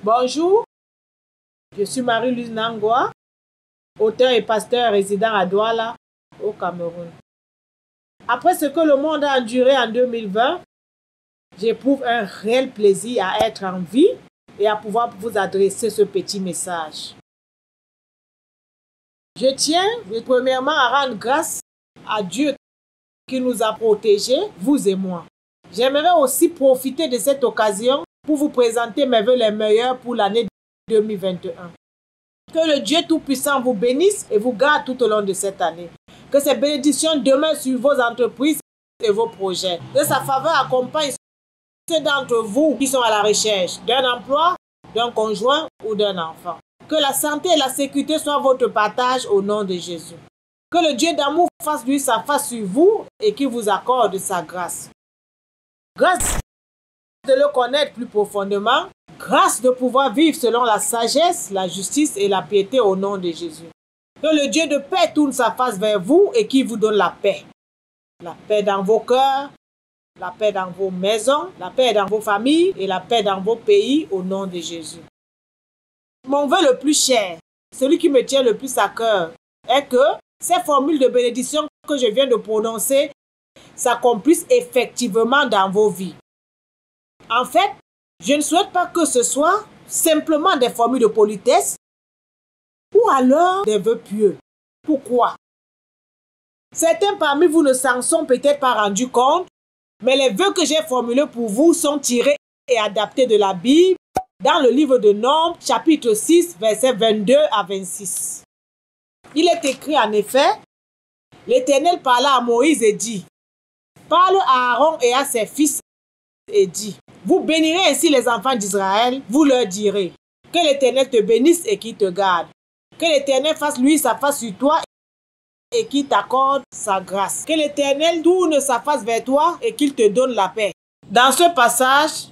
Bonjour, je suis Marie-Louise Nangwa, auteur et pasteur résident à Douala, au Cameroun. Après ce que le monde a enduré en 2020, j'éprouve un réel plaisir à être en vie et à pouvoir vous adresser ce petit message. Je tiens premièrement à rendre grâce à Dieu qui nous a protégés, vous et moi. J'aimerais aussi profiter de cette occasion pour vous présenter mes vœux les meilleurs pour l'année 2021. Que le Dieu Tout-Puissant vous bénisse et vous garde tout au long de cette année. Que ces bénédictions demeurent sur vos entreprises et vos projets. Que sa faveur accompagne ceux d'entre vous qui sont à la recherche d'un emploi, d'un conjoint ou d'un enfant. Que la santé et la sécurité soient votre partage au nom de Jésus. Que le Dieu d'amour fasse lui sa face sur vous et qu'il vous accorde sa grâce. Grâce de le connaître plus profondément, grâce de pouvoir vivre selon la sagesse, la justice et la piété au nom de Jésus. Que le Dieu de paix tourne sa face vers vous et qu'il vous donne la paix. La paix dans vos cœurs, la paix dans vos maisons, la paix dans vos familles et la paix dans vos pays au nom de Jésus. Mon vœu le plus cher, celui qui me tient le plus à cœur, est que ces formules de bénédiction que je viens de prononcer s'accomplissent effectivement dans vos vies. En fait, je ne souhaite pas que ce soit simplement des formules de politesse ou alors des vœux pieux. Pourquoi? Certains parmi vous ne s'en sont peut-être pas rendus compte, mais les vœux que j'ai formulés pour vous sont tirés et adaptés de la Bible dans le livre de Nombres, chapitre 6, versets 22 à 26. Il est écrit en effet, l'Éternel parla à Moïse et dit, « Parle à Aaron et à ses fils et dit, vous bénirez ainsi les enfants d'Israël, vous leur direz, que l'Éternel te bénisse et qu'il te garde. Que l'Éternel fasse lui sa face sur toi et qu'il t'accorde sa grâce. Que l'Éternel tourne sa face vers toi et qu'il te donne la paix. » Dans ce passage,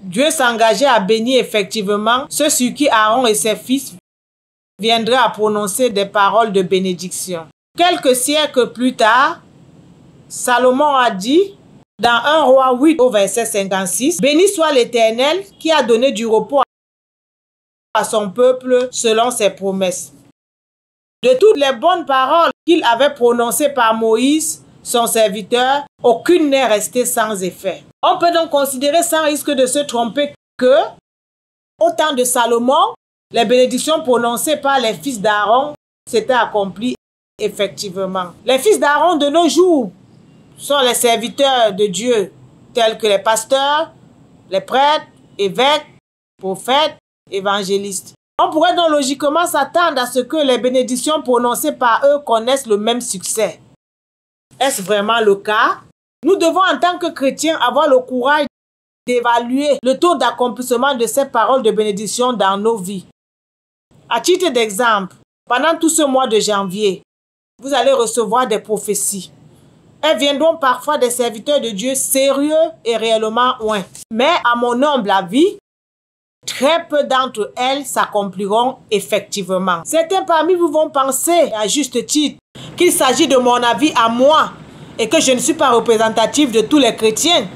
Dieu s'engageait à bénir effectivement ceux sur qui Aaron et ses fils viendraient à prononcer des paroles de bénédiction. Quelques siècles plus tard, Salomon a dit, dans 1 Roi 8 au verset 56, « Béni soit l'Éternel qui a donné du repos à son peuple selon ses promesses. » De toutes les bonnes paroles qu'il avait prononcées par Moïse, son serviteur, aucune n'est restée sans effet. On peut donc considérer sans risque de se tromper que, au temps de Salomon, les bénédictions prononcées par les fils d'Aaron s'étaient accomplies effectivement. Les fils d'Aaron de nos jours sont les serviteurs de Dieu, tels que les pasteurs, les prêtres, évêques, prophètes, évangélistes. On pourrait donc logiquement s'attendre à ce que les bénédictions prononcées par eux connaissent le même succès. Est-ce vraiment le cas? Nous devons en tant que chrétiens avoir le courage d'évaluer le taux d'accomplissement de ces paroles de bénédiction dans nos vies. À titre d'exemple, pendant tout ce mois de janvier, vous allez recevoir des prophéties. Elles viendront parfois des serviteurs de Dieu sérieux et réellement loin. Mais à mon humble avis, très peu d'entre elles s'accompliront effectivement. Certains parmi vous vont penser, à juste titre, qu'il s'agit de mon avis à moi et que je ne suis pas représentatif de tous les chrétiens.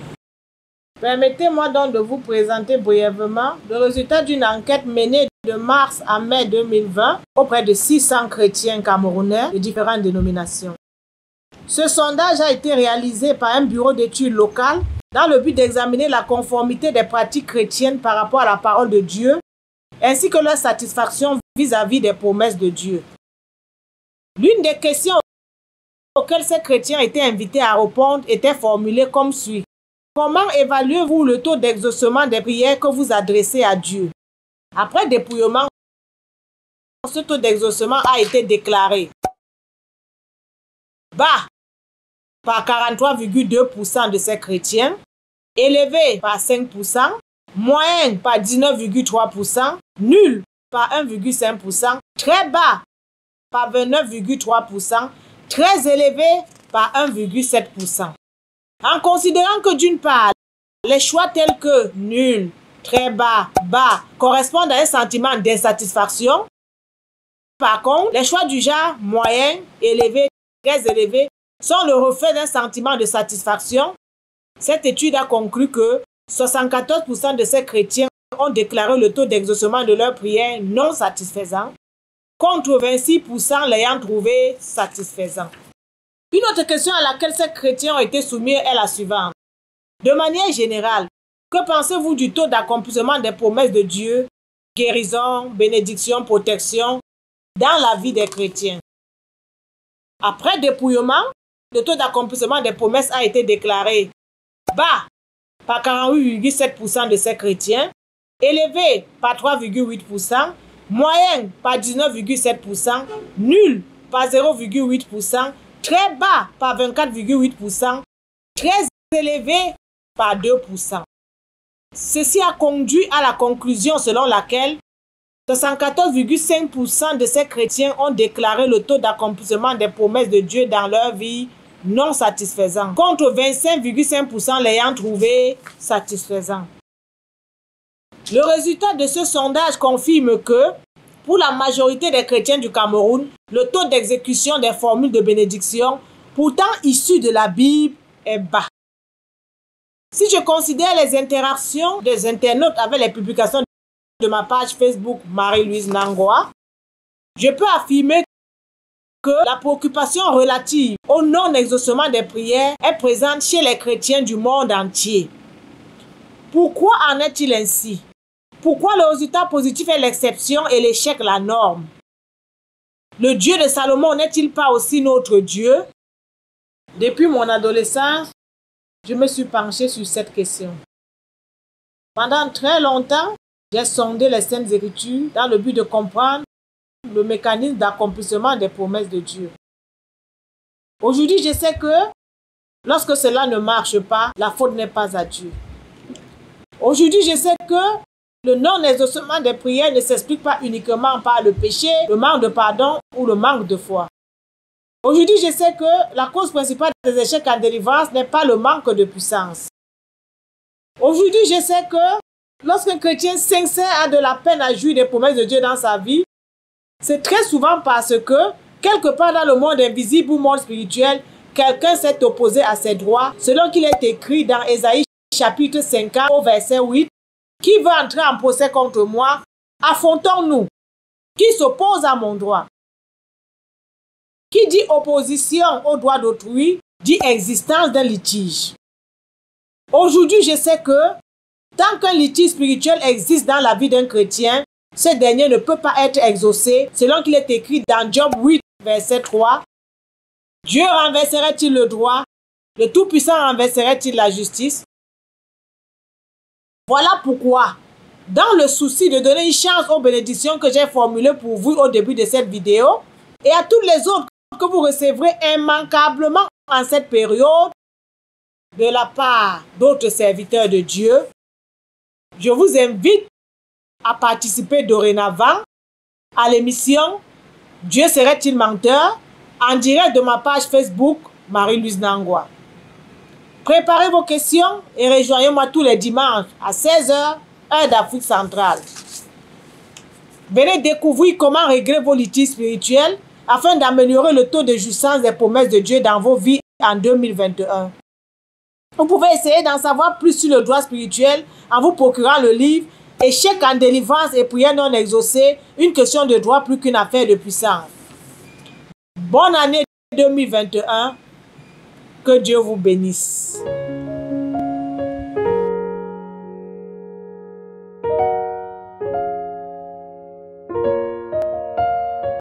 Permettez-moi donc de vous présenter brièvement le résultat d'une enquête menée de mars à mai 2020 auprès de 600 chrétiens camerounais de différentes dénominations. Ce sondage a été réalisé par un bureau d'études local dans le but d'examiner la conformité des pratiques chrétiennes par rapport à la parole de Dieu, ainsi que leur satisfaction vis-à-vis des promesses de Dieu. L'une des questions auxquelles ces chrétiens étaient invités à répondre était formulée comme suit. Comment évaluez-vous le taux d'exaucement des prières que vous adressez à Dieu? Après dépouillement, ce taux d'exaucement a été déclaré bas par 43,2% de ces chrétiens, élevé par 5%, moyen par 19,3%, nul par 1,5%, très bas par 29,3%, très élevé par 1,7%. En considérant que d'une part, les choix tels que nul, très bas, bas correspondent à un sentiment d'insatisfaction, par contre, les choix du genre moyen, élevé, très élevé sont le reflet d'un sentiment de satisfaction. Cette étude a conclu que 74% de ces chrétiens ont déclaré le taux d'exaucement de leurs prières non satisfaisant, contre 26% l'ayant trouvé satisfaisant. Une autre question à laquelle ces chrétiens ont été soumis est la suivante. De manière générale, que pensez-vous du taux d'accomplissement des promesses de Dieu, guérison, bénédiction, protection, dans la vie des chrétiens? Après dépouillement, le taux d'accomplissement des promesses a été déclaré bas par 48,7% de ces chrétiens, élevé par 3,8%, moyen par 19,7%, nul par 0,8%, très bas par 24,8%, très élevé par 2%. Ceci a conduit à la conclusion selon laquelle 74,5% de ces chrétiens ont déclaré le taux d'accomplissement des promesses de Dieu dans leur vie non satisfaisant, contre 25,5% l'ayant trouvé satisfaisant. Le résultat de ce sondage confirme que, pour la majorité des chrétiens du Cameroun, le taux d'exécution des formules de bénédiction, pourtant issues de la Bible, est bas. Si je considère les interactions des internautes avec les publications de ma page Facebook Marie-Louise Nangwa, je peux affirmer que la préoccupation relative au non-exaucement des prières est présente chez les chrétiens du monde entier. Pourquoi en est-il ainsi? Pourquoi le résultat positif est l'exception et l'échec la norme? Le Dieu de Salomon n'est-il pas aussi notre Dieu? Depuis mon adolescence, je me suis penché sur cette question. Pendant très longtemps, j'ai sondé les Saintes Écritures dans le but de comprendre le mécanisme d'accomplissement des promesses de Dieu. Aujourd'hui, je sais que lorsque cela ne marche pas, la faute n'est pas à Dieu. Aujourd'hui, je sais que le non-exaucement des prières ne s'explique pas uniquement par le péché, le manque de pardon ou le manque de foi. Aujourd'hui, je sais que la cause principale des échecs en délivrance n'est pas le manque de puissance. Aujourd'hui, je sais que lorsqu'un chrétien sincère a de la peine à jouir des promesses de Dieu dans sa vie, c'est très souvent parce que, quelque part dans le monde invisible ou monde spirituel, quelqu'un s'est opposé à ses droits, selon qu'il est écrit dans Ésaïe chapitre 50 au verset 8, « Qui veut entrer en procès contre moi? Affrontons-nous. Qui s'oppose à mon droit? » Qui dit opposition au droit d'autrui, dit existence d'un litige. Aujourd'hui, je sais que, tant qu'un litige spirituel existe dans la vie d'un chrétien, ce dernier ne peut pas être exaucé, selon qu'il est écrit dans Job 8, verset 3. Dieu renverserait-il le droit? Le Tout-Puissant renverserait-il la justice? Voilà pourquoi, dans le souci de donner une chance aux bénédictions que j'ai formulées pour vous au début de cette vidéo, et à toutes les autres que vous recevrez immanquablement en cette période, de la part d'autres serviteurs de Dieu, je vous invite à participer dorénavant à l'émission Dieu serait-il menteur en direct de ma page Facebook Marie-Louise Nangwa. Préparez vos questions et rejoignez-moi tous les dimanches à 16h, heure d'Afrique centrale. Venez découvrir comment régler vos litiges spirituels afin d'améliorer le taux de jouissance des promesses de Dieu dans vos vies en 2021. Vous pouvez essayer d'en savoir plus sur le droit spirituel en vous procurant le livre Échec en délivrance et prière non exaucée, une question de droit plus qu'une affaire de puissance. Bonne année 2021. Que Dieu vous bénisse.